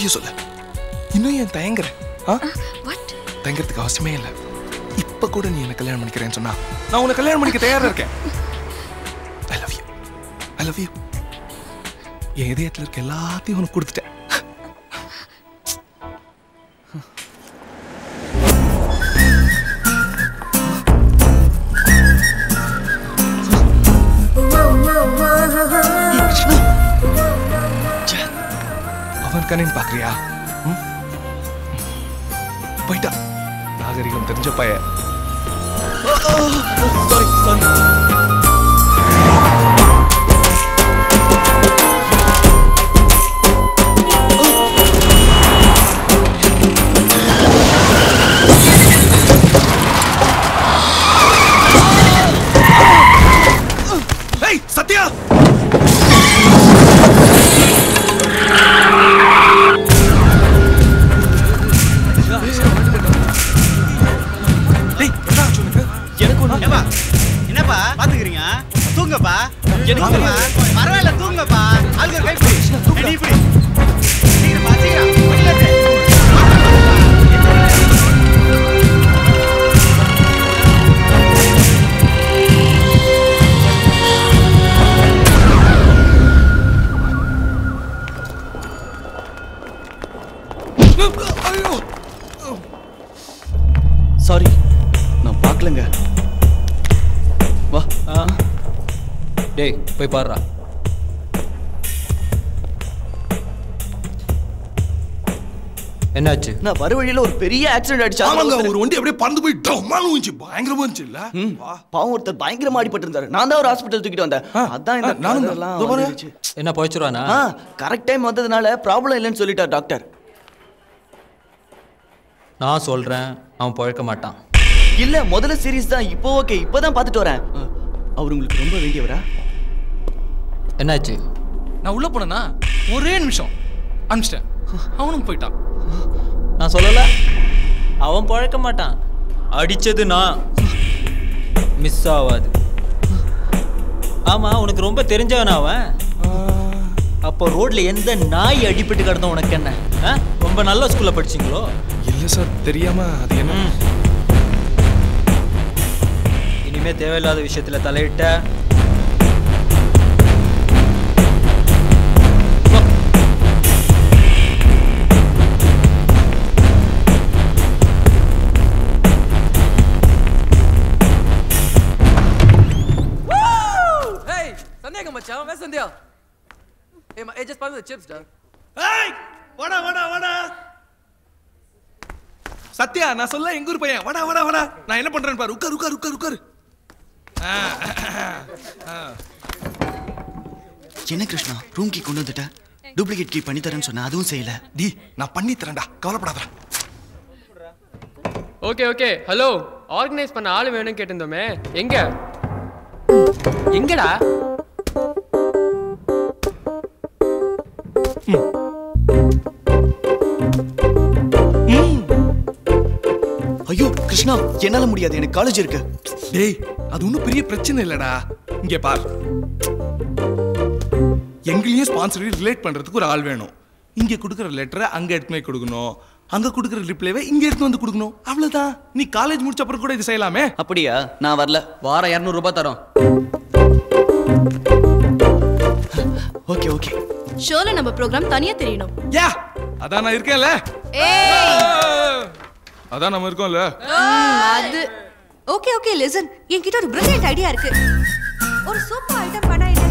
சத்தியம் சொல்ல. இன்னும் ஏன் தயங்குற? தயங்குறதுக்கு அவசியமே இல்லை. இப்ப கூட நீ என்ன கல்யாணம் பண்ணிக்கிறேன்னு சொன்னா நான் உன்னை கல்யாணம் பண்ணிக்க தயாரா இருக்கேன். I love you. I love you. என் இதயத்துல இருக்க எல்லாத்தையும் உனக்கு கொடுத்துட்டேன். அவன் கண்ணின்னு பாக்குறியா? போயிட்டா. நாகரிகம் தெரிஞ்ச பைய. Sorry sorry. சத்யா என்னப்பா பாத்துக்கிறீங்க? தூங்கப்பா. பரவாயில்ல தூங்கப்பா. ஆளுங்க கை பிடி. சீக்கிரமா சீக்கிரம். சாரி, நான் பார்க்கலங்க. வா. டேய் போய் பாருடா. என்னாச்சு? நான் வர வழியில ஒரு பெரிய ஆக்சிடென்ட் ஆயிடுச்சு. ஒரு வண்டி அப்படியே பறந்து போய் டம்மான்னு ஊஞ்சி பயங்கரமா இருந்துச்சு இல்ல? பாவம் ஒருத்தர் பயங்கரமா அடிபட்டு இருந்தாரு. நான் தான் ஒரு ஹாஸ்பிடல் தூக்கிட்டு வந்தேன். அதான் இந்த நானும் என்ன போயிச்சுறானா? கரெக்ட் டைம் வந்ததுனால ப்ராப்ளம் இல்லைன்னு சொல்லிட்டார் டாக்டர். நான் சொல்றேன் அவன் பழக்க மாட்டான். இல்ல முதல்ல சீரியஸ் தான். இப்போ ஓகே, இப்போதான் பார்த்துட்டு வரேன். அவர் உங்களுக்கு ரொம்ப வேண்டியவரா? என்னாச்சு? நான் உள்ள போனேன்னா ஒரே நிமிஷம் அனுப்பிச்சிட்டேன். அவனும் போயிட்டான். நான் சொல்லல அவன் பழக்க மாட்டான். அடிச்சது நான். மிஸ் ஆகாது. ஆமா உனக்கு ரொம்ப தெரிஞ்சவனா அவன்? அப்போ ரோட்ல எந்த நாய் அடிபட்டு கிடந்தோம் உனக்கு என்ன? ரொம்ப நல்ல ஸ்கூல்ல படிச்சீங்களோ? இல்ல சார், தெரியாம அது என்ன. இனிமே தேவையில்லாத விஷயத்துல தலையிட்ட மச்சான். வே Sandhya. Hey, just pass me the chips, dog. Hey! வாடா. சத்யா, நான் சொல்ல எங்க ஊர் பையன். வாடா. நான் என்ன பண்றேன்னு பாரு. உட்காரு. என்ன கிருஷ்ணா, ரூம் கீ கொண்டு வந்துட்ட. டூப்ளிகேட் கீ பண்ணி தரேன்னு சொன்ன, அதுவும் செய்யல. டி, நான் பண்ணி தரேன்டா, கவலைப்படாத. ஓகே. ஹலோ, ஆர்கனைஸ் பண்ண ஆளு வேணும்னு கேட்டிருந்தோமே. எங்கடா? ஐயோ கிருஷ்ணா, என்னால முடியாது, எனக்கு காலேஜ் இருக்கு. டேய், அது ஒன்றும் பெரிய பிரச்சனை இல்லடா. இங்கே பார், எங்களையும் ஸ்பான்சரை ரிலேட் பண்றதுக்கு ஒரு ஆள் வேணும். இங்கே கொடுக்குற லெட்டரை அங்கே எடுத்து போய் கொடுக்கணும், அங்கே கொடுக்குற ரிப்ளைவை இங்கே எடுத்து வந்து கொடுக்கணும். அவ்வளோதான். நீ காலேஜ் முடிச்ச அப்புறம் கூட இது செய்யலாமே. அப்படியா? நான் வரல. வாரம் 200 ரூபாய் தரோம். ஓகே. ஷோல நம்ம ப்ரோகிராம் தனியா தெரியணும். யா, அதான் நான் இருக்கேன்ல. அதான் நம்ம இருக்கோம்ல. அது ஓகே லிசன், என்கிட்ட ஒரு பிரில்லியன்ட் ஐடியா இருக்கு. ஒரு சூப்பர் ஐட்டம் பண்ணா என்ன?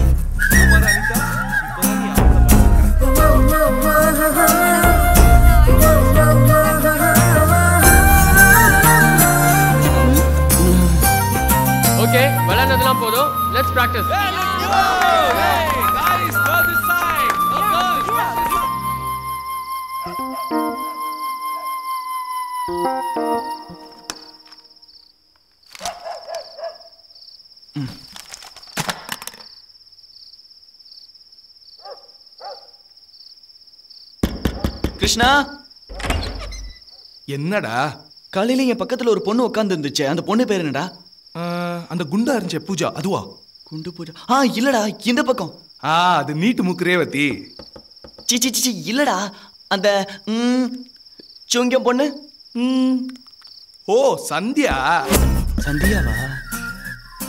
ஓகே, விளையாடுறதெல்லாம் போதும். Let's practice. கிருஷ்ணா, என்னடா? காலையில என் பக்கத்துல ஒரு பொண்ணு உட்கார்ந்து இருந்துச்சு. அந்த பொண்ணு பேர் என்னடா? அந்த குண்டா இருந்துச்சு பூஜா, அதுவா? குண்டு பூஜா? இல்லடா, இந்த பக்கம். அது நீட்டு மூக்கு ரேவதி. சி இல்லடா, அந்த சுங்கம் பொண்ணு. ஓ சந்தியா. சந்தியாவா?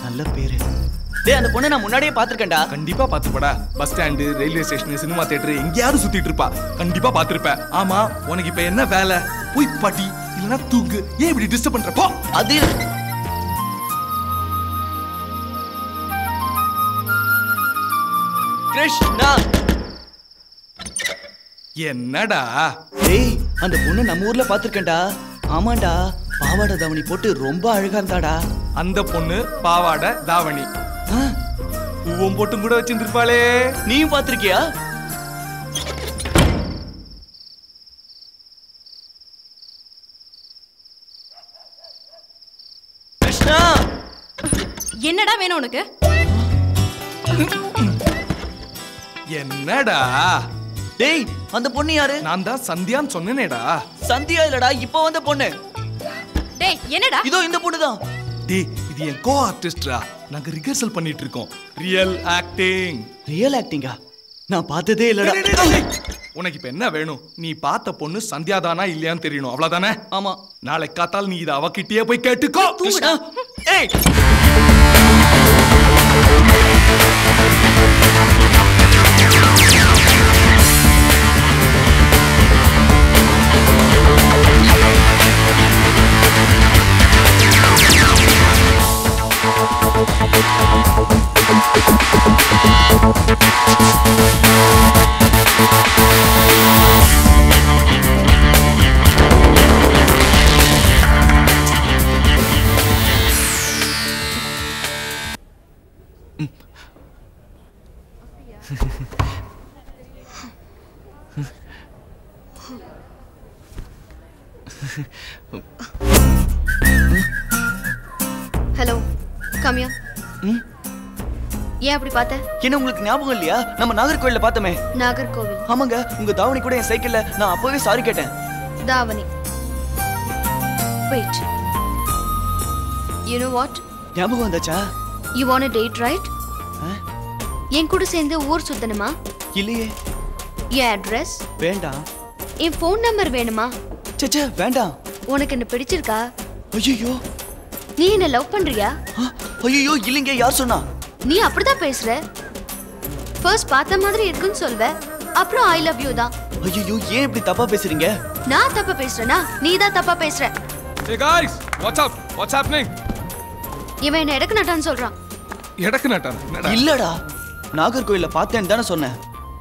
நல்ல பேரு. டேய் அந்த பொண்ணை நான் முன்னாடியே பார்த்திருக்கேன்டா. கண்டிப்பா பார்த்துப்படா. Bus stand, railway station, cinema theatre எங்கேயாவது சுத்திட்டு இருப்பா. கண்டிப்பா பார்த்திருப்ப. ஆமா உனக்கு இப்ப என்ன வேலை? போய் படி இல்லனா தூங்கு. ஏன் இப்படி டிஸ்டர்ப் பண்ற? போ. அது கிருஷ்ணா. என்னடா? டேய் அந்த பொண்ணு நம்ம ஊர்ல பார்த்திருக்கேன்டா. ஆமாண்டா, பாவாடை தாவணி போட்டு ரொம்ப அழகா இருந்தாடா. அந்த பொண்ணு பாவாடை தாவணி பூவம் போட்டும் கூட வச்சிருப்பாளே. நீயும் பார்த்திருக்கியா? கிருஷ்ணா என்னடா வேணும் உனக்கு? என்னடா? டேய் அந்த பொண்ணு யாரு? நான் தான் சந்தியான்னு சொன்னேனேடா. சந்தியா இல்லடா, இப்ப வந்த பொண்ணு. டேய் என்னடா? இதோ இந்த பொண்ணுதான். டேய் இது என் கோ ஆர்டிஸ்டா. நாங்க ரிஹர்சல் பண்ணிட்டு இருக்கோம். Real acting. ரியல் ஆக்டிங்கா? நான் பார்த்ததே இல்லடா. உனக்கு இப்ப என்ன வேணும்? நீ பார்த்த பொண்ணு சந்தியா தானா இல்லையான்னு தெரியணும், அவ்வளவுதானே? ஆமா. நாளைக்கு காத்தால் நீ இதை அவகிட்டயே போய் கேட்டுக்கோ. கிருஷ்ணா ஏய் ஹலோ கம்யா. ஏன் அப்படி பார்த்த? என்ன உங்களுக்கு ஞாபகம் இல்லையா? நம்ம நாகர்கோவில்ல பார்த்தோமே. நாகர்கோவில். ஆமாங்க, உங்க தாவணி கூட என் சைக்கிள்ல. நான் அப்பவே சாரி கேட்டேன். தாவணி. Wait. You know what? ஞாபகம் வந்தாச்சா? You want a date, right? என் கூட சேர்ந்து ஊர் சுத்தணுமா? இல்லையே. என் அட்ரஸ் வேண்டாம். என் ஃபோன் நம்பர் வேணுமா? சச்சா வேண்டாம். உனக்கு என்ன பிடிச்சிருக்கா? ஐயோ. நீ என்ன லவ் பண்றியா? ஐயோ இல்லைங்க, யார் சொன்னா? நீ அப்படிதான் பேசுற. ஃபர்ஸ்ட் பார்த்த மாதிரி இருக்குன்னு சொல்வ, அப்புறம் ஐ லவ் யூ தான். ஐயோ ஏன் இப்படி தப்பா பேசுறீங்க? நான் தப்பா பேசுறேனா? நீ தான் தப்பா பேசுற. Hey guys, what's up? What's happening? இவன் என்ன எடக்கு நட்டான்னு சொல்றான். எடக்கு நட்டான்? இல்லடா, நாகர்கோவில்ல பார்த்தேன்னு தானே சொன்னேன்.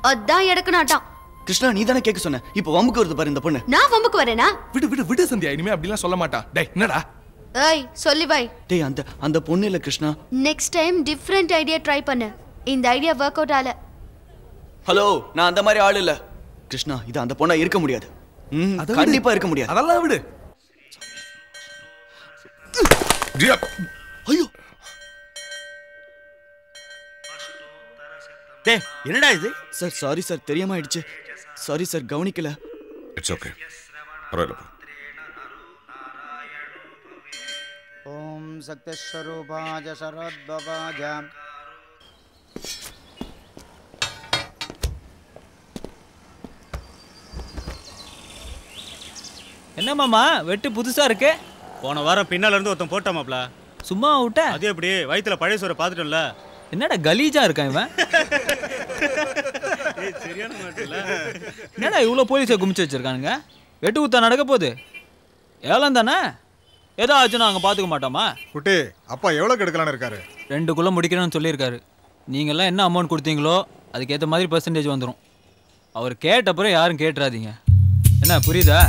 அதான் எடக்கு நட்டான். கிருஷ்ணா நீ தானே கேட்க சொன்ன. இப்போ வம்புக்கு வருது பாரு இந்த பொண்ணு. நான் வம்புக்கு வரேனா? விடு விடு விடு சந்தியா, இனிமே அப்படிலாம் சொல்ல மாட்டா. டேய் என்னடா? ஏய் சொல்லி பை. டேய் அந்த பொண்ணு இல்ல Krishna. Next time different idea try பண்ணு. இந்த ஐடியா வொர்க் அவுட் ஆல. ஹலோ, நான் அந்த மாதிரி ஆள் இல்ல. கிருஷ்ணா இது அந்த பொண்ணா இருக்க முடியாது. கண்டிப்பா இருக்க முடியாது. அதெல்லாம் விடு. ஐயோ டேய் என்னடா இது? சார் சாரி சார், தெரியாம ஆயிடுச்சு. சாரி சார், கவனிக்கல. இட்ஸ் ஓகே, பரவாயில்ல. ஓம் சக்திஸ்வரூபாஜ சரத்பவாஜ. என்ன மாமா வெட்டு புதுசா இருக்கு? போன வாரம் பின்னால இருந்து ஒருத்தன் போட்டாமாப்ல. சும்மா விட்ட? அது எப்படி வயித்துல பழைய சோறை பார்த்துட்டோம்ல. என்னடா கலீஜா இருக்கான் இவன்? சரியான மாட்டல. என்னடா இவ்வளோ போலீஸை குமிச்சு வச்சிருக்கானுங்க? வெட்டு குத்தா நடக்க போகுது. ஏலம் தானே, ஏதோ ஆச்சுன்னா அங்கே பார்த்துக்க மாட்டோமா? குட்டி அப்பா எவ்வளோ கெடுக்கலான்னு இருக்காரு? 2 முடிக்கணும்னு சொல்லியிருக்காரு. நீங்கள்லாம் என்ன அமௌண்ட் கொடுத்தீங்களோ அதுக்கேற்ற மாதிரி பர்சன்டேஜ் வந்துடும். அவர் கேட்டப்புறம் யாரும் கேட்டுறாதீங்க. என்ன புரியுதா?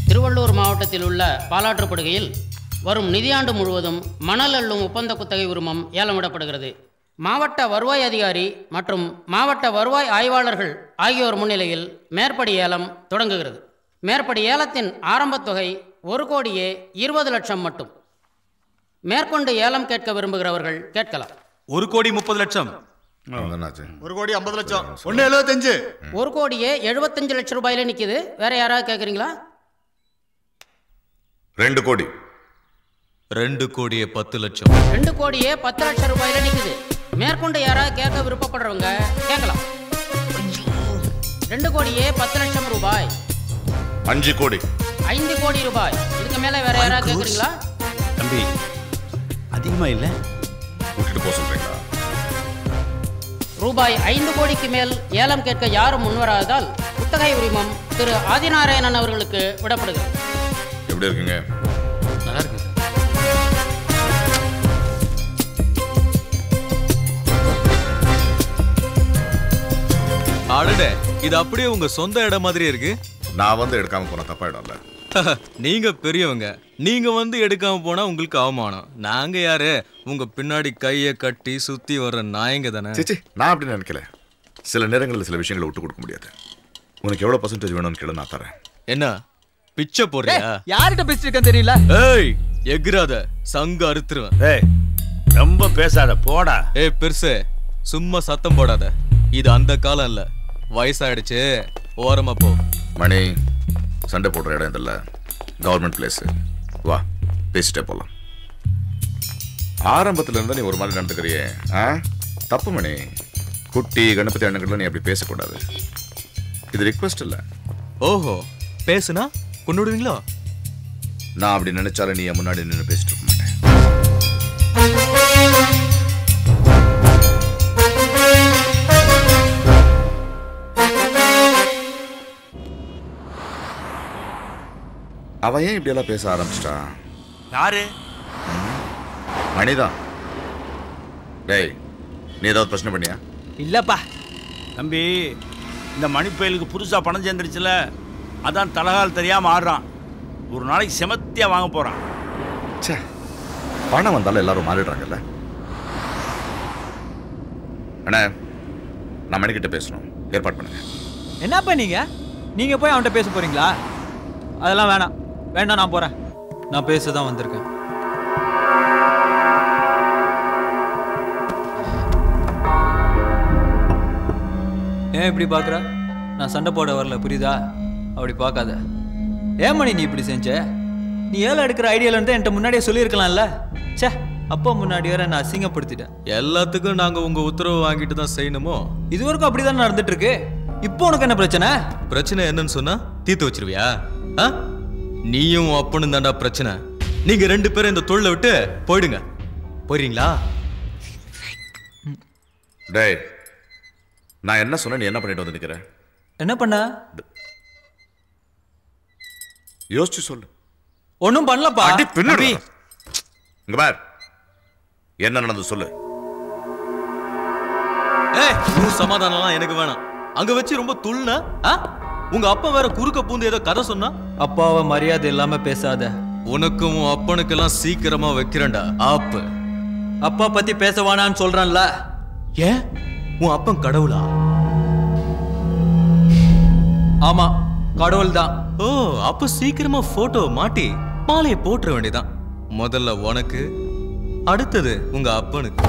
திருவள்ளூர் மாவட்டத்தில் உள்ள பாலாற்றுப்படுகையில் வரும் நிதியாண்டு முழுவதும் மணல் அள்ளும் ஒப்பந்த குத்தகை உரிமம் ஏலம் விடப்படுகிறது. மாவட்ட வருவாய் அதிகாரி மற்றும் மாவட்ட வருவாய் ஆய்வாளர்கள் ஆகியோர் முன்னிலையில் மேற்படி ஏலம் தொடங்குகிறது. மேற்படி ஏலத்தின் ஆரம்பத் தொகை 1,20,00,000 மட்டும். மேற்கொண்டு ஏலம் கேட்க விரும்புகிறவர்கள் கேட்கலாம். 1,30,00,000. 1,50,00,000. 1,75. 1,75,00,000 ரூபாயில நிற்கிது. வேற யாராவது கேட்குறீங்களா? 2 கோடி. 2,10,00,000. 2,10,00,000 ரூபாயில நிற்குது. மேற்கொண்டு யாராவது கேட்க விருப்பப்படுறவங்க கேட்கலாம். 2,10,00,000 ரூபாய். 5 கோடி. 5 கோடி ரூபாய். இதுக்கு மேல வேற யாராவது கேக்குறீங்களா? தம்பி அதிகமா இல்ல, விட்டுட்டு போக சொல்றீங்களா? ரூபாய் 5 கோடிக்கு மேல் ஏலம் கேட்க யாரும் முன்வராததால் குத்தகை உரிமம் திரு ஆதிநாராயணன் அவர்களுக்கு விடப்படுகிறது. எப்படி இருக்குங்க? நல்லா இருக்கு. அடடே, இது அப்படியே உங்க சொந்த இடம் மாதிரி இருக்கு. நான் வந்து எடுக்காம போன தப்பாயிடும்ல. நீங்க பெரியவங்க, நீங்க வந்து எடுக்காம போனா உங்களுக்கு அவமானம். நாங்க யாரு? உங்க பின்னாடி கையை கட்டி சுத்தி வர்ற நாயங்க தானே. சேச்சி, நான் அப்படி நினைக்கல. சில நேரங்களில் சில விஷயங்களை விட்டு கொடுக்க முடியாது. உனக்கு எவ்வளவு % வேணும்னு கேளு, நான் தரேன். என்ன பிச்சை போடுறியா? யார்கிட்ட பேசிட்டு தெரியல. ஏய், எகிராத, சங்க அறுத்துருவேன். ஏய், ரொம்ப பேசாத போடா. ஏய் பெருசு, சும்மா சத்தம் போடாத. இது அந்த காலம் இல்ல, வயசாயிடுச்சு. ஓரமா போ. மணி, சண்டை போடுற இடம் இல்ல, கவர்மெண்ட் பிளேஸ். வா, பேசிட்டே போலாம். ஆரம்பத்துல இருந்தா நீ ஒரு மாதிரி நடந்துக்கிறியே, தப்பு மணி. குட்டி கணபதி அண்ணன்கள் நீ அப்படி பேசக்கூடாது. இது ரிக்வெஸ்ட் இல்ல. ஓஹோ, பேசுனா கொண்டுடுவீங்களா? நான் அப்படி நினைச்சாலும் நீ முன்னாடி நின்று பேசிட்டு இருக்க மாட்டேன். அவன் ஏன் இப்படி எல்லாம் பேச ஆரம்பிச்சிட்டான்? யாரு? மணிதான். டேய், நீ ஏதாவது பிரச்சனை பண்ணியா? இல்லப்பா தம்பி, இந்த மணிப்பயலுக்கு புதுசா பணம் சேர்ந்துருச்சுல, அதான் தலகால் தெரியாம ஆடுறான். ஒரு நாளைக்கு செமத்தியா வாங்க போறான். ச்சே, பணம் வந்தாலும் எல்லாரும் மாறிடுறாங்கல்ல. அண்ணா, நான் மணிக்கிட்ட பேசணும், ஏற்பாடு பண்ணுங்க. என்னப்பா நீங்க போய் அவன்கிட்ட பேச போறீங்களா? அதெல்லாம் வேணாம், நான் போறேன். நான் பேச தான் வந்திருக்கேன். ஏன் இப்படி பாக்குற? நான் சண்டை போட வரல, புரியுதா? அப்படி பார்க்காத. ஏன் மணி நீ இப்படி செஞ்ச? நீ ஏழை எடுக்கிற ஐடியால இருந்து என்கிட்ட முன்னாடியே சொல்லியிருக்கலாம்ல. ச்சே, அப்பா முன்னாடி வர நான் அசிங்கப்படுத்திட்டேன். எல்லாத்துக்கும் நாங்க உங்க உத்தரவு வாங்கிட்டு தான் செய்யணுமோ? இது வரைக்கும் அப்படிதான் நடந்துட்டு இருக்கு. இப்போ உனக்கு என்ன பிரச்சனை? பிரச்சனை என்னன்னு சொன்னா தீர்த்து வச்சிருவியா? நீயும் அப்பனும் தாண்டா பிரச்சனை. நீங்க 2 பேரும் இந்த தொழிலை விட்டு போயிடுங்க. போயிடுறீங்களா? டேய், நான் என்ன சொன்ன, நீ என்ன பண்ணிட்டு வந்து நிக்கிற? என்ன பண்ண? யோசிச்சு சொல்லு. ஒன்னும் பண்ணலப்பா. பின்னாடி இங்க பார், என்ன நடந்து சொல்லு. ஏய், உன் சமாதானம்லாம் எனக்கு வேணாம். அங்க வச்சு ரொம்ப துள்ளுன. உங்க அப்பா வேற குறுக்க பூந்து ஏதோ கதை சொன்னா. அப்பாவை மரியாதை இல்லாம பேசாத. உனக்கும் உன் அப்பனுக்கெல்லாம் சீக்கிரமா வைக்கிறேன்டா ஆப்பு. அப்பா பத்தி பேசவானான்னு சொல்றேன்ல. ஏன், உன் அப்பன் கடவுளா? ஆமா, கடவுள் தான். ஓ, அப்ப சீக்கிரமா போட்டோ மாட்டி மாலையை போட்டுற வேண்டியதான். முதல்ல உனக்கு, அடுத்தது உங்க அப்பனுக்கு.